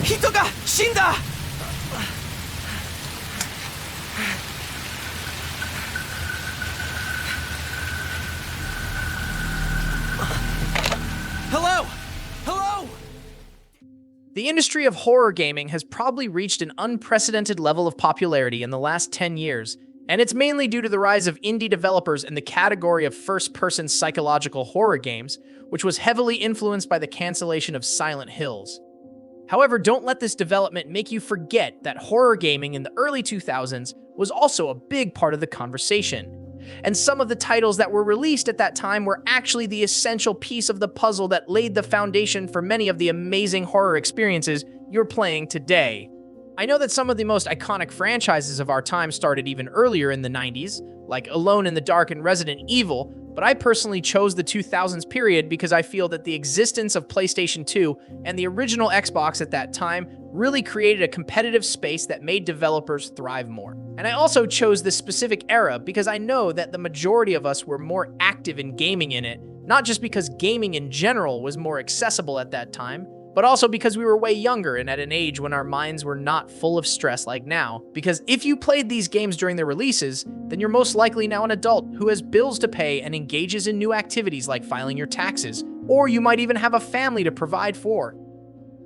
人が死んだ。 Hello? Hello? The industry of horror gaming has probably reached an unprecedented level of popularity in the last 10 years, and it's mainly due to the rise of indie developers in the category of first-person psychological horror games, which was heavily influenced by the cancellation of Silent Hills. However, don't let this development make you forget that horror gaming in the early 2000s was also a big part of the conversation. And some of the titles that were released at that time were actually the essential piece of the puzzle that laid the foundation for many of the amazing horror experiences you're playing today. I know that some of the most iconic franchises of our time started even earlier in the 90s, like Alone in the Dark and Resident Evil, but I personally chose the 2000s period because I feel that the existence of PlayStation 2 and the original Xbox at that time really created a competitive space that made developers thrive more. And I also chose this specific era because I know that the majority of us were more active in gaming in it, not just because gaming in general was more accessible at that time, but also because we were way younger and at an age when our minds were not full of stress like now. Because if you played these games during their releases, then you're most likely now an adult who has bills to pay and engages in new activities like filing your taxes, or you might even have a family to provide for.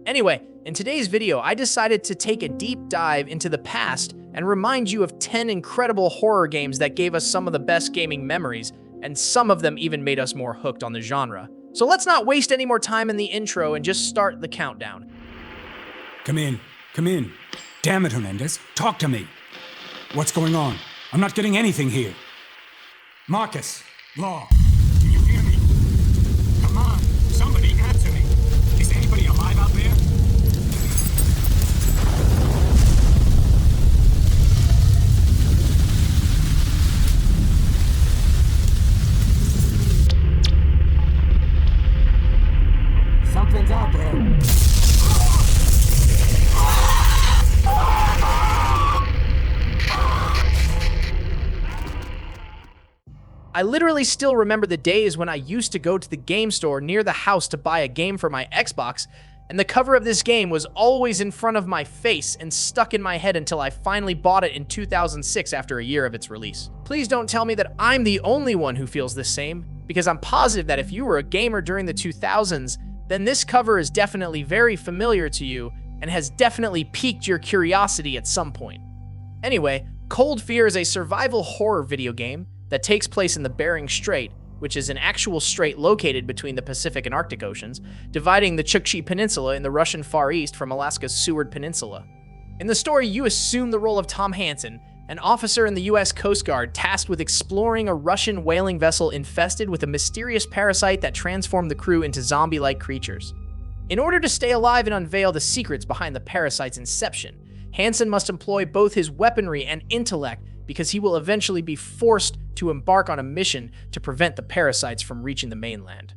Anyway, in today's video, I decided to take a deep dive into the past and remind you of 10 incredible horror games that gave us some of the best gaming memories, and some of them even made us more hooked on the genre. So let's not waste any more time in the intro and just start the countdown. Come in. Come in. Damn it, Hernandez. Talk to me. What's going on? I'm not getting anything here. Marcus. Law. Can you hear me? Come on. Somebody answer me. Is anybody alive out there? Something's out there. I literally still remember the days when I used to go to the game store near the house to buy a game for my Xbox, and the cover of this game was always in front of my face and stuck in my head until I finally bought it in 2006 after a year of its release. Please don't tell me that I'm the only one who feels the same, because I'm positive that if you were a gamer during the 2000s, then this cover is definitely very familiar to you and has definitely piqued your curiosity at some point. Anyway, Cold Fear is a survival horror video game that takes place in the Bering Strait, which is an actual strait located between the Pacific and Arctic Oceans, dividing the Chukchi Peninsula in the Russian Far East from Alaska's Seward Peninsula. In the story, you assume the role of Tom Hansen, an officer in the US Coast Guard tasked with exploring a Russian whaling vessel infested with a mysterious parasite that transformed the crew into zombie-like creatures. In order to stay alive and unveil the secrets behind the parasite's inception, Hansen must employ both his weaponry and intellect because he will eventually be forced to embark on a mission to prevent the parasites from reaching the mainland.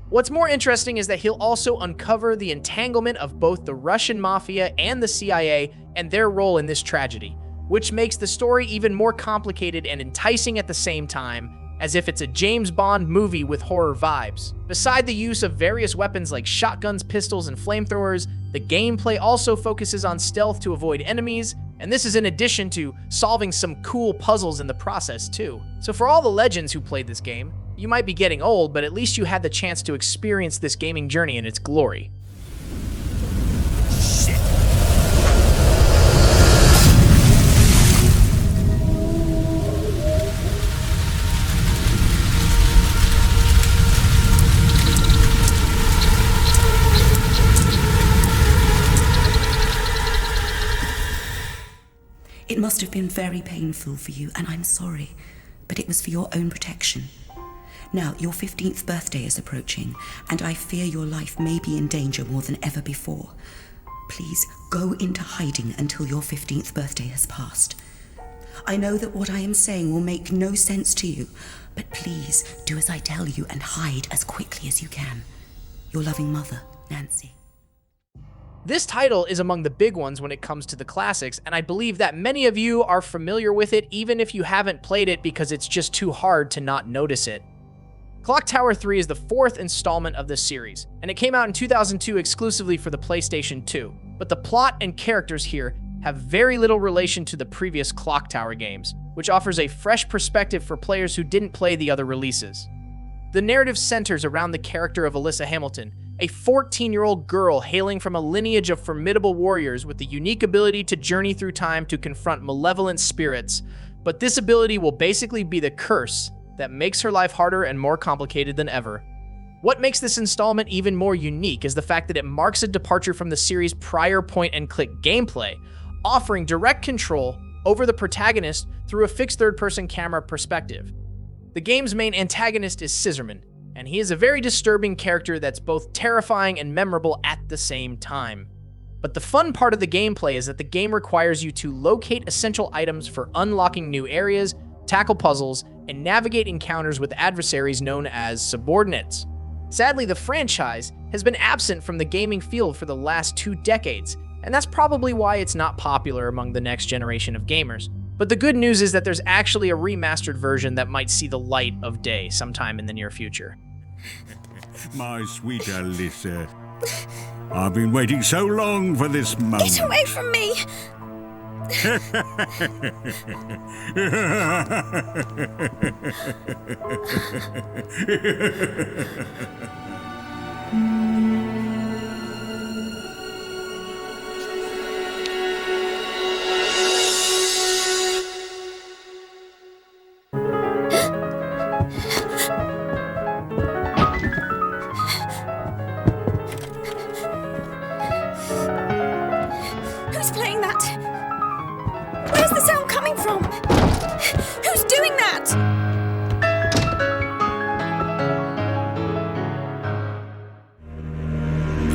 What's more interesting is that he'll also uncover the entanglement of both the Russian mafia and the CIA and their role in this tragedy, which makes the story even more complicated and enticing at the same time, as if it's a James Bond movie with horror vibes. Beside the use of various weapons like shotguns, pistols, and flamethrowers, the gameplay also focuses on stealth to avoid enemies, and this is in addition to solving some cool puzzles in the process too. So for all the legends who played this game, you might be getting old, but at least you had the chance to experience this gaming journey in its glory. It must have been very painful for you, and I'm sorry, but it was for your own protection. Now, your 15th birthday is approaching, and I fear your life may be in danger more than ever before. Please go into hiding until your 15th birthday has passed. I know that what I am saying will make no sense to you, but please do as I tell you and hide as quickly as you can. Your loving mother, Nancy. This title is among the big ones when it comes to the classics, and I believe that many of you are familiar with it even if you haven't played it because it's just too hard to not notice it. Clock Tower 3 is the fourth installment of this series, and it came out in 2002 exclusively for the PlayStation 2. But the plot and characters here have very little relation to the previous Clock Tower games, which offers a fresh perspective for players who didn't play the other releases. The narrative centers around the character of Alyssa Hamilton, a 14-year-old girl hailing from a lineage of formidable warriors with the unique ability to journey through time to confront malevolent spirits, but this ability will basically be the curse that makes her life harder and more complicated than ever. What makes this installment even more unique is the fact that it marks a departure from the series' prior point-and-click gameplay, offering direct control over the protagonist through a fixed third-person camera perspective. The game's main antagonist is Scissorman, and he is a very disturbing character that's both terrifying and memorable at the same time. But the fun part of the gameplay is that the game requires you to locate essential items for unlocking new areas, tackle puzzles, and navigate encounters with adversaries known as subordinates. Sadly, the franchise has been absent from the gaming field for the last 2 decades, and that's probably why it's not popular among the next generation of gamers. But the good news is that there's actually a remastered version that might see the light of day sometime in the near future. My sweet Alyssa, I've been waiting so long for this moment. Get away from me! Who's playing that? Where's the sound coming from? Who's doing that?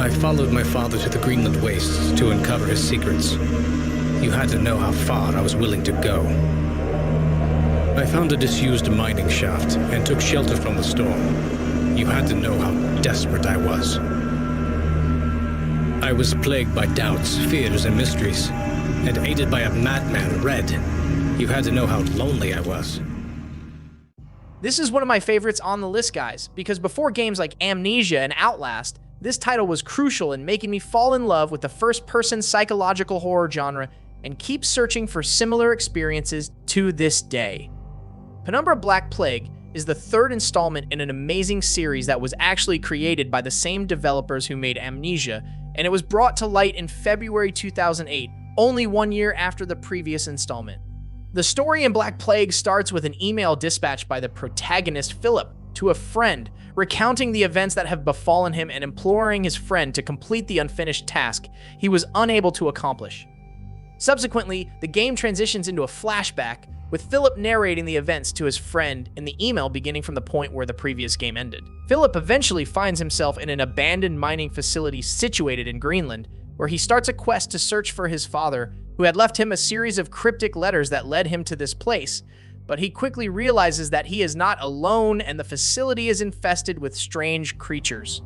I followed my father to the Greenland wastes to uncover his secrets. You had to know how far I was willing to go. I found a disused mining shaft and took shelter from the storm. You had to know how desperate I was. I was plagued by doubts, fears, and mysteries, and aided by a madman, Red. You had to know how lonely I was. This is one of my favorites on the list, guys, because before games like Amnesia and Outlast, this title was crucial in making me fall in love with the first-person psychological horror genre and keep searching for similar experiences to this day. Penumbra: Black Plague is the third installment in an amazing series that was actually created by the same developers who made Amnesia, and it was brought to light in February 2008, only 1 year after the previous installment. The story in Black Plague starts with an email dispatched by the protagonist Philip to a friend, recounting the events that have befallen him and imploring his friend to complete the unfinished task he was unable to accomplish. Subsequently, the game transitions into a flashback, with Philip narrating the events to his friend in the email beginning from the point where the previous game ended. Philip eventually finds himself in an abandoned mining facility situated in Greenland, where he starts a quest to search for his father, who had left him a series of cryptic letters that led him to this place. But he quickly realizes that he is not alone and the facility is infested with strange creatures.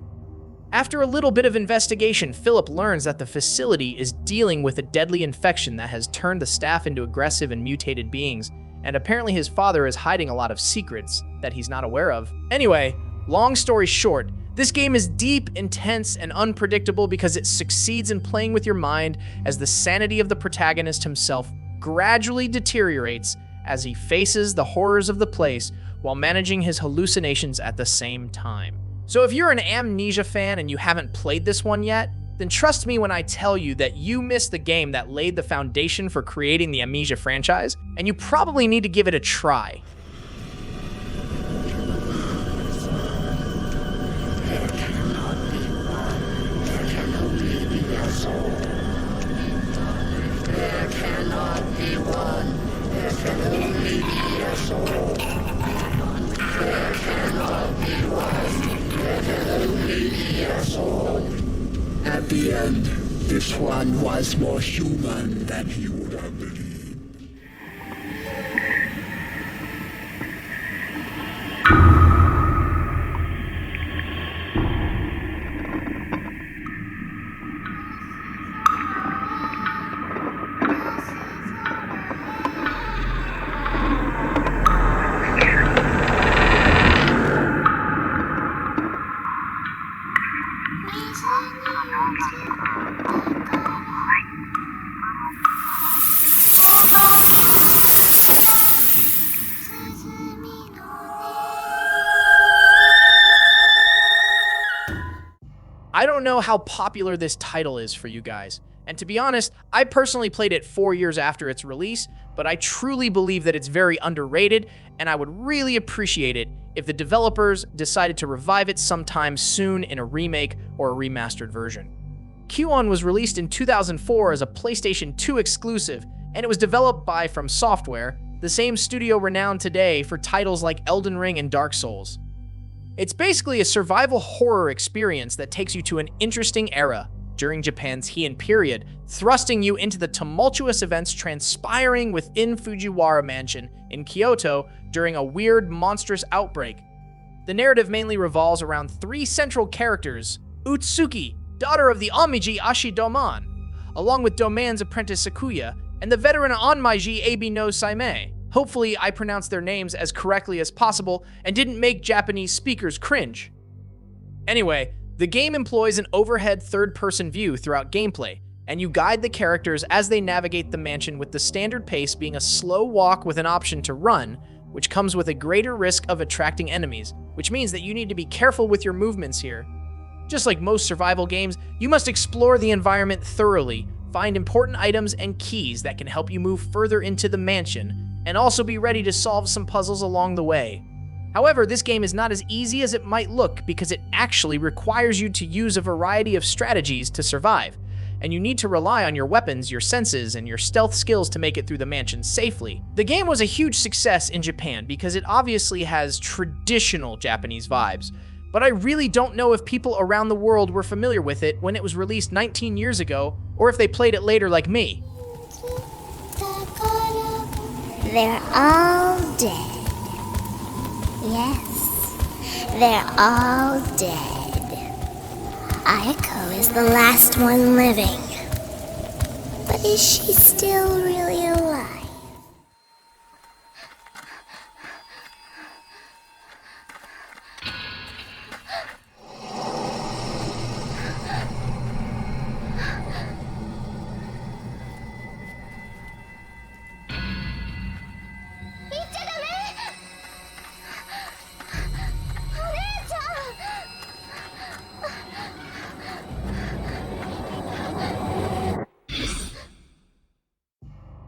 After a little bit of investigation, Philip learns that the facility is dealing with a deadly infection that has turned the staff into aggressive and mutated beings, and apparently his father is hiding a lot of secrets that he's not aware of. Anyway, long story short, this game is deep, intense, and unpredictable because it succeeds in playing with your mind as the sanity of the protagonist himself gradually deteriorates as he faces the horrors of the place while managing his hallucinations at the same time. So if you're an Amnesia fan and you haven't played this one yet, then trust me when I tell you that you missed the game that laid the foundation for creating the Amnesia franchise, and you probably need to give it a try. At the end, this one was more human than he would have believed. I don't know how popular this title is for you guys, and to be honest, I personally played it 4 years after its release, but I truly believe that it's very underrated, and I would really appreciate it if the developers decided to revive it sometime soon in a remake or a remastered version. Q-On was released in 2004 as a PlayStation 2 exclusive, and it was developed by From Software, the same studio renowned today for titles like Elden Ring and Dark Souls. It's basically a survival horror experience that takes you to an interesting era during Japan's Heian period, thrusting you into the tumultuous events transpiring within Fujiwara Mansion in Kyoto during a weird, monstrous outbreak. The narrative mainly revolves around 3 central characters: Utsuki, daughter of the Omiji Ashidoman, along with Doman's apprentice Sakuya, and the veteran Onmaiji Abi no Saime. Hopefully, I pronounced their names as correctly as possible and didn't make Japanese speakers cringe. Anyway, the game employs an overhead third-person view throughout gameplay, and you guide the characters as they navigate the mansion, with the standard pace being a slow walk with an option to run, which comes with a greater risk of attracting enemies, which means that you need to be careful with your movements here. Just like most survival games, you must explore the environment thoroughly, find important items and keys that can help you move further into the mansion, and also be ready to solve some puzzles along the way. However, this game is not as easy as it might look because it actually requires you to use a variety of strategies to survive, and you need to rely on your weapons, your senses, and your stealth skills to make it through the mansion safely. The game was a huge success in Japan because it obviously has traditional Japanese vibes, but I really don't know if people around the world were familiar with it when it was released 19 years ago, or if they played it later like me. They're all dead. Yes, they're all dead. Ayako is the last one living. But is she still really alive?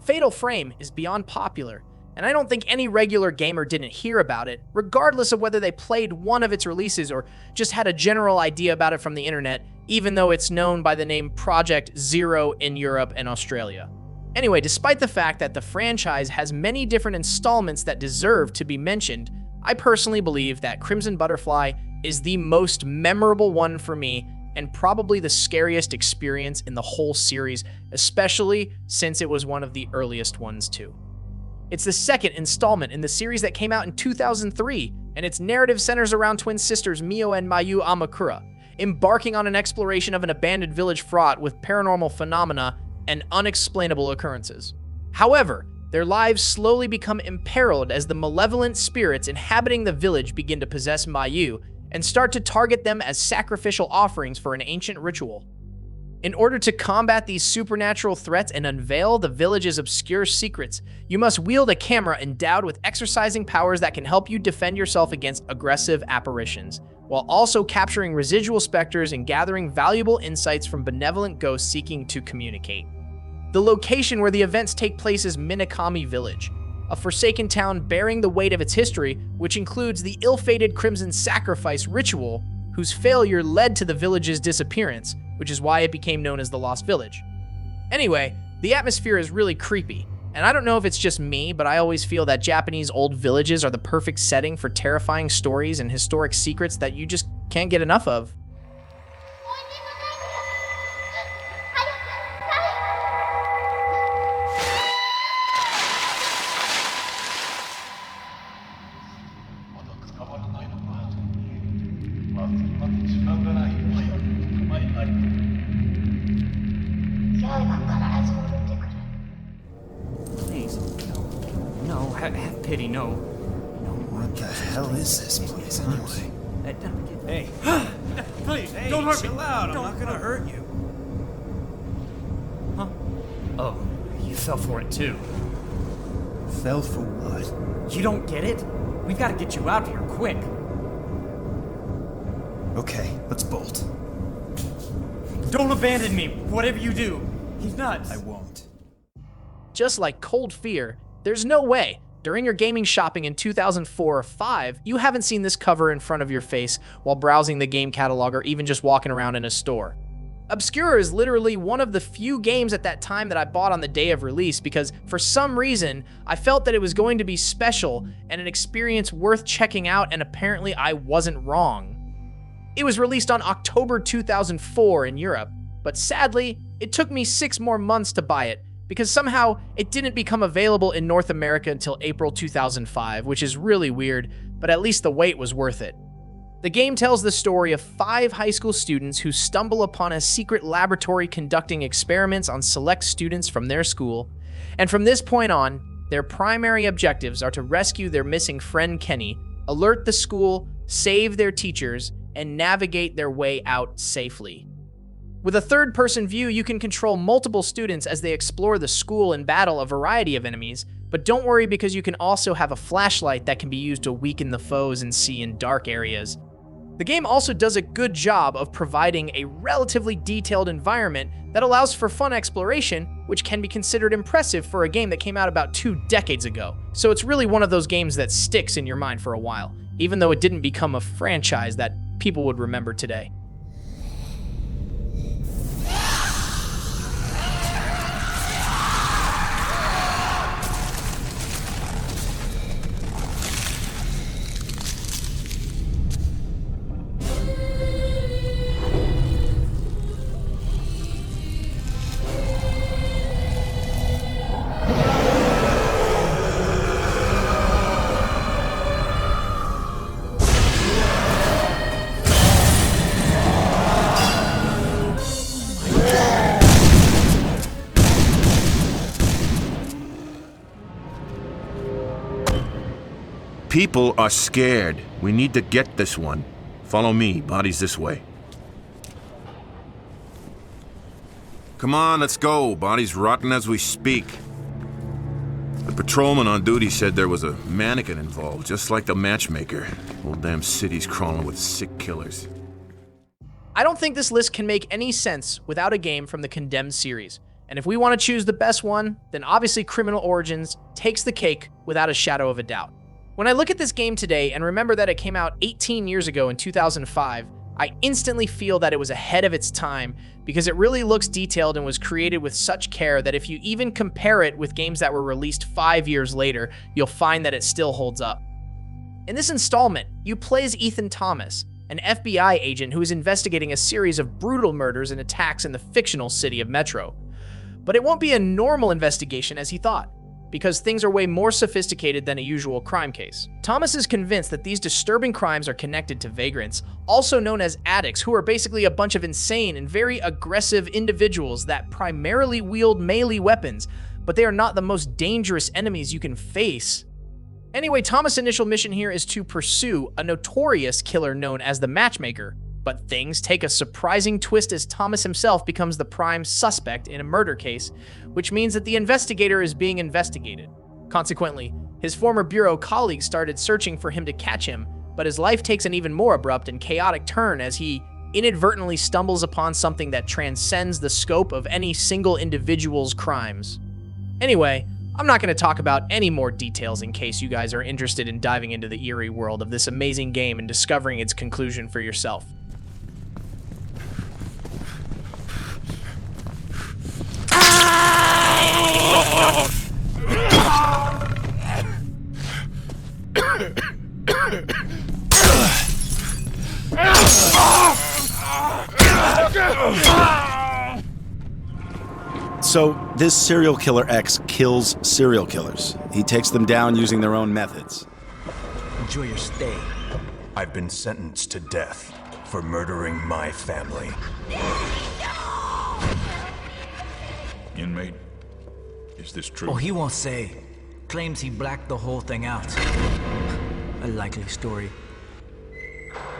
Fatal Frame is beyond popular, and I don't think any regular gamer didn't hear about it, regardless of whether they played one of its releases or just had a general idea about it from the internet, even though it's known by the name Project Zero in Europe and Australia. Anyway, despite the fact that the franchise has many different installments that deserve to be mentioned, I personally believe that Crimson Butterfly is the most memorable one for me and probably the scariest experience in the whole series, especially since it was one of the earliest ones too. It's the second installment in the series that came out in 2003, and its narrative centers around twin sisters Mio and Mayu Amakura, embarking on an exploration of an abandoned village fraught with paranormal phenomena and unexplainable occurrences. However, their lives slowly become imperiled as the malevolent spirits inhabiting the village begin to possess Mayu and start to target them as sacrificial offerings for an ancient ritual. In order to combat these supernatural threats and unveil the village's obscure secrets, you must wield a camera endowed with exorcising powers that can help you defend yourself against aggressive apparitions, while also capturing residual specters and gathering valuable insights from benevolent ghosts seeking to communicate. The location where the events take place is Minakami Village, a forsaken town bearing the weight of its history, which includes the ill-fated Crimson Sacrifice ritual, whose failure led to the village's disappearance, which is why it became known as the Lost Village. Anyway, the atmosphere is really creepy, and I don't know if it's just me, but I always feel that Japanese old villages are the perfect setting for terrifying stories and historic secrets that you just can't get enough of. Please, no, have pity, no. What the hell is this place anyway? Hey, Hey, please, hey, don't hurt me. chill out. I'm Don't not gonna hurt you. Oh, you fell for it too. Fell for what? You don't get it? We've got to get you out of here, quick. Okay, let's bolt. Don't abandon me, whatever you do. He's nuts. I won't. Just like Cold Fear, there's no way, during your gaming shopping in 2004 or 5, you haven't seen this cover in front of your face while browsing the game catalog or even just walking around in a store. Obscura is literally one of the few games at that time that I bought on the day of release because for some reason, I felt that it was going to be special and an experience worth checking out, and apparently I wasn't wrong. It was released on October 2004 in Europe, but sadly, it took me 6 more months to buy it because somehow it didn't become available in North America until April 2005, which is really weird, but at least the wait was worth it. The game tells the story of 5 high school students who stumble upon a secret laboratory conducting experiments on select students from their school, and from this point on, their primary objectives are to rescue their missing friend Kenny, alert the school, save their teachers, and navigate their way out safely. With a third-person view, you can control multiple students as they explore the school and battle a variety of enemies, but don't worry because you can also have a flashlight that can be used to weaken the foes and see in dark areas. The game also does a good job of providing a relatively detailed environment that allows for fun exploration, which can be considered impressive for a game that came out about 2 decades ago. So it's really one of those games that sticks in your mind for a while, even though it didn't become a franchise that people would remember today. People are scared. We need to get this one. Follow me. Body's this way. Come on, let's go. Body's rotting as we speak. The patrolman on duty said there was a mannequin involved, just like the matchmaker. Whole damn city's crawling with sick killers. I don't think this list can make any sense without a game from the Condemned series. And if we want to choose the best one, then obviously Criminal Origins takes the cake without a shadow of a doubt. When I look at this game today and remember that it came out 18 years ago in 2005, I instantly feel that it was ahead of its time because it really looks detailed and was created with such care that if you even compare it with games that were released 5 years later, you'll find that it still holds up. In this installment, you play as Ethan Thomas, an FBI agent who is investigating a series of brutal murders and attacks in the fictional city of Metro. But it won't be a normal investigation as he thought, because things are way more sophisticated than a usual crime case. Thomas is convinced that these disturbing crimes are connected to vagrants, also known as addicts, who are basically a bunch of insane and very aggressive individuals that primarily wield melee weapons, but they are not the most dangerous enemies you can face. Anyway, Thomas' initial mission here is to pursue a notorious killer known as the Matchmaker, but things take a surprising twist as Thomas himself becomes the prime suspect in a murder case, which means that the investigator is being investigated. Consequently, his former bureau colleagues started searching for him to catch him, but his life takes an even more abrupt and chaotic turn as he inadvertently stumbles upon something that transcends the scope of any single individual's crimes. Anyway, I'm not going to talk about any more details in case you guys are interested in diving into the eerie world of this amazing game and discovering its conclusion for yourself. So, this serial killer X kills serial killers. He takes them down using their own methods. Enjoy your stay. I've been sentenced to death for murdering my family. Inmate, is this true? Oh, he won't say. Claims he blacked the whole thing out. A likely story.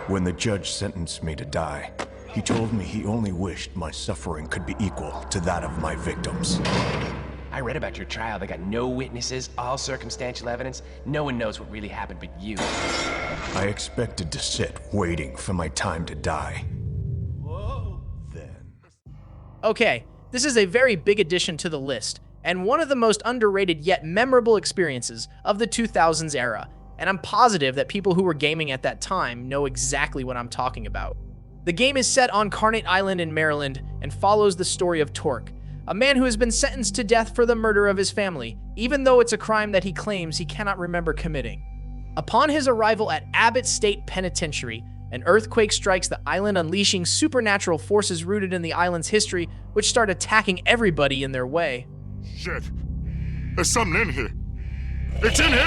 When the judge sentenced me to die, He told me he only wished my suffering could be equal to that of my victims. I read about your trial. They got no witnesses, all circumstantial evidence. No one knows what really happened but you. I expected to sit waiting for my time to die. Okay, this is a very big addition to the list, and one of the most underrated yet memorable experiences of the 2000s era, and I'm positive that people who were gaming at that time know exactly what I'm talking about. The game is set on Carnate Island in Maryland and follows the story of Torque, a man who has been sentenced to death for the murder of his family, even though it's a crime that he claims he cannot remember committing. Upon his arrival at Abbott State Penitentiary, an earthquake strikes the island, unleashing supernatural forces rooted in the island's history, which start attacking everybody in their way. Shit. There's something in here. It's in here!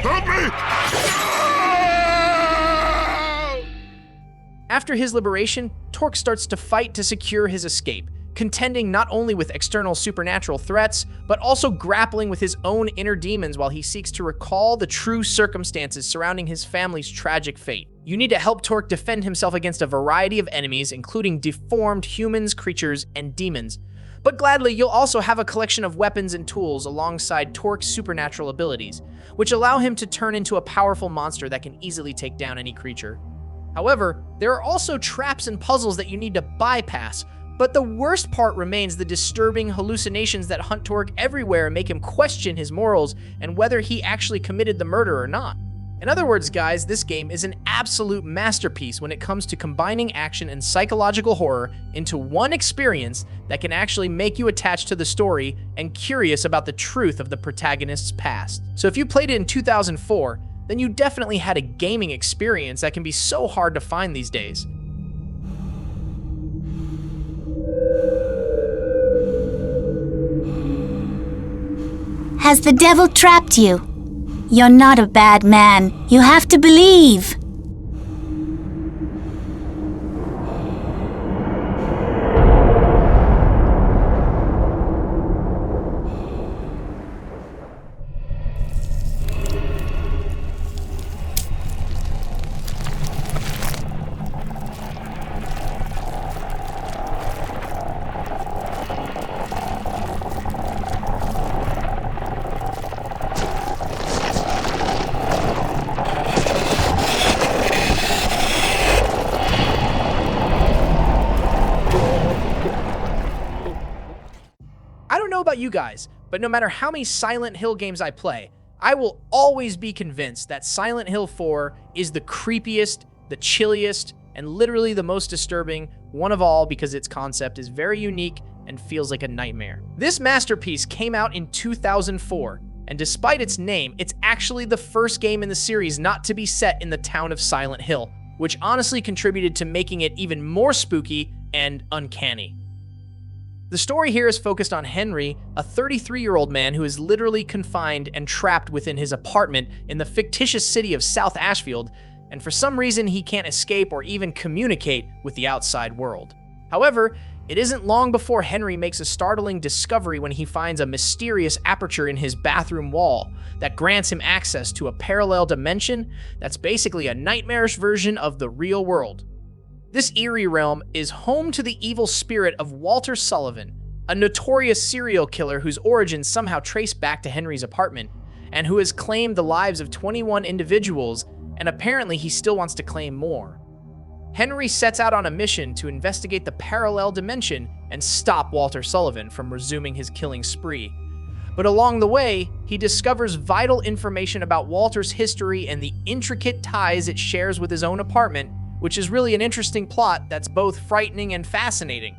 Help me! After his liberation, Torque starts to fight to secure his escape, contending not only with external supernatural threats, but also grappling with his own inner demons while he seeks to recall the true circumstances surrounding his family's tragic fate. You need to help Torque defend himself against a variety of enemies, including deformed humans, creatures, and demons. But gladly, you'll also have a collection of weapons and tools alongside Torque's supernatural abilities, which allow him to turn into a powerful monster that can easily take down any creature. However, there are also traps and puzzles that you need to bypass, but the worst part remains the disturbing hallucinations that hunt Torque everywhere and make him question his morals and whether he actually committed the murder or not. In other words, guys, this game is an absolute masterpiece when it comes to combining action and psychological horror into one experience that can actually make you attached to the story and curious about the truth of the protagonist's past. So if you played it in 2004, then you definitely had a gaming experience that can be so hard to find these days. Has the devil trapped you? You're not a bad man. You have to believe. About you guys, but no matter how many Silent Hill games I play, I will always be convinced that Silent Hill 4 is the creepiest, the chilliest, and literally the most disturbing one of all because its concept is very unique and feels like a nightmare. This masterpiece came out in 2004, and despite its name, it's actually the first game in the series not to be set in the town of Silent Hill, which honestly contributed to making it even more spooky and uncanny. The story here is focused on Henry, a 33-year-old man who is literally confined and trapped within his apartment in the fictitious city of South Ashfield, and for some reason he can't escape or even communicate with the outside world. However, it isn't long before Henry makes a startling discovery when he finds a mysterious aperture in his bathroom wall that grants him access to a parallel dimension that's basically a nightmarish version of the real world. This eerie realm is home to the evil spirit of Walter Sullivan, a notorious serial killer whose origins somehow trace back to Henry's apartment, and who has claimed the lives of 21 individuals, and apparently he still wants to claim more. Henry sets out on a mission to investigate the parallel dimension and stop Walter Sullivan from resuming his killing spree. But along the way, he discovers vital information about Walter's history and the intricate ties it shares with his own apartment, which is really an interesting plot that's both frightening and fascinating.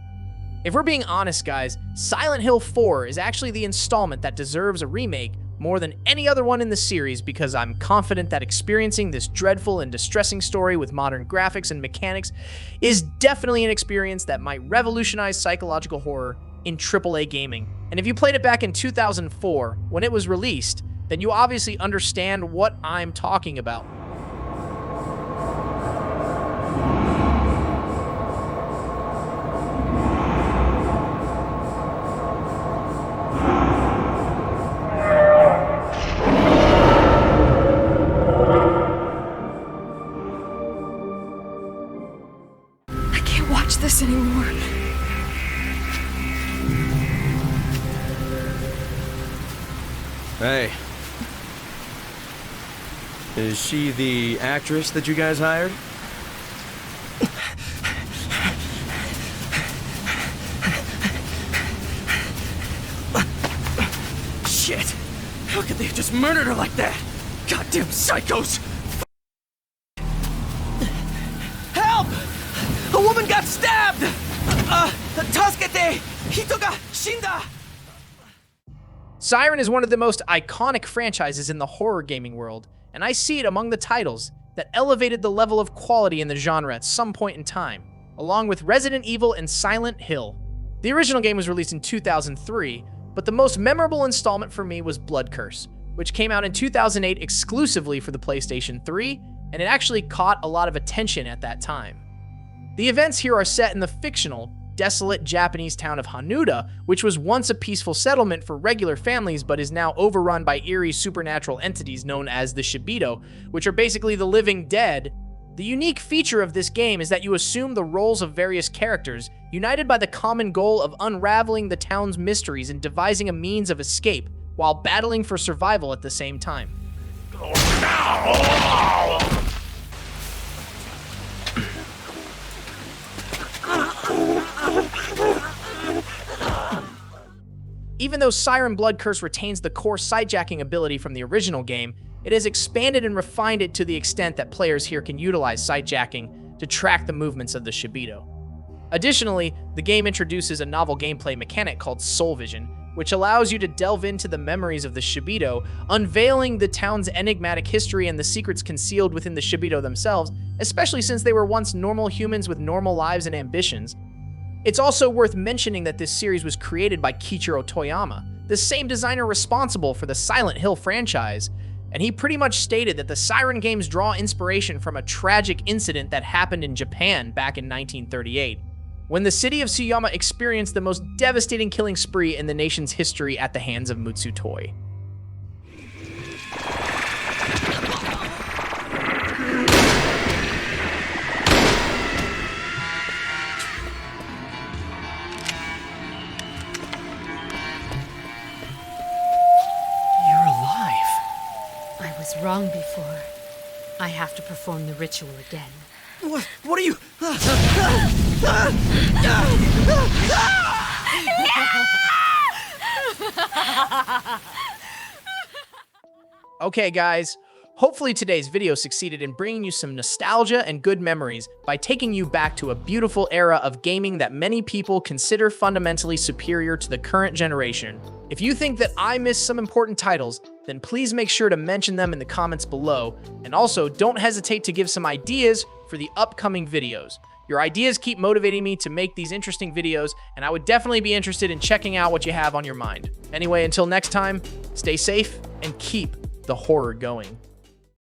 If we're being honest, guys, Silent Hill 4 is actually the installment that deserves a remake more than any other one in the series because I'm confident that experiencing this dreadful and distressing story with modern graphics and mechanics is definitely an experience that might revolutionize psychological horror in AAA gaming. And if you played it back in 2004, when it was released, then you obviously understand what I'm talking about. Hey. Is she the actress that you guys hired? Shit! How could they have just murdered her like that? Goddamn psychos! Help! A woman got stabbed! Tasukete! Hito ga shinda! Siren is one of the most iconic franchises in the horror gaming world, and I see it among the titles that elevated the level of quality in the genre at some point in time, along with Resident Evil and Silent Hill. The original game was released in 2003, but the most memorable installment for me was Blood Curse, which came out in 2008 exclusively for the PlayStation 3, and it actually caught a lot of attention at that time. The events here are set in the fictional, desolate Japanese town of Hanuda, which was once a peaceful settlement for regular families but is now overrun by eerie supernatural entities known as the Shibito, which are basically the living dead. The unique feature of this game is that you assume the roles of various characters, united by the common goal of unraveling the town's mysteries and devising a means of escape, while battling for survival at the same time. Even though Siren Blood Curse retains the core sightjacking ability from the original game, it has expanded and refined it to the extent that players here can utilize sightjacking to track the movements of the Shibito. Additionally, the game introduces a novel gameplay mechanic called Soul Vision, which allows you to delve into the memories of the Shibito, unveiling the town's enigmatic history and the secrets concealed within the Shibito themselves, especially since they were once normal humans with normal lives and ambitions. It's also worth mentioning that this series was created by Kiichiro Toyama, the same designer responsible for the Silent Hill franchise, and he pretty much stated that the Siren games draw inspiration from a tragic incident that happened in Japan back in 1938, when the city of Tsuyama experienced the most devastating killing spree in the nation's history at the hands of Mutsutoi. Wrong before. I have to perform the ritual again. What are you? Okay, guys. Hopefully today's video succeeded in bringing you some nostalgia and good memories by taking you back to a beautiful era of gaming that many people consider fundamentally superior to the current generation. If you think that I missed some important titles, then please make sure to mention them in the comments below, and also don't hesitate to give some ideas for the upcoming videos. Your ideas keep motivating me to make these interesting videos, and I would definitely be interested in checking out what you have on your mind. Anyway, until next time, stay safe and keep the horror going.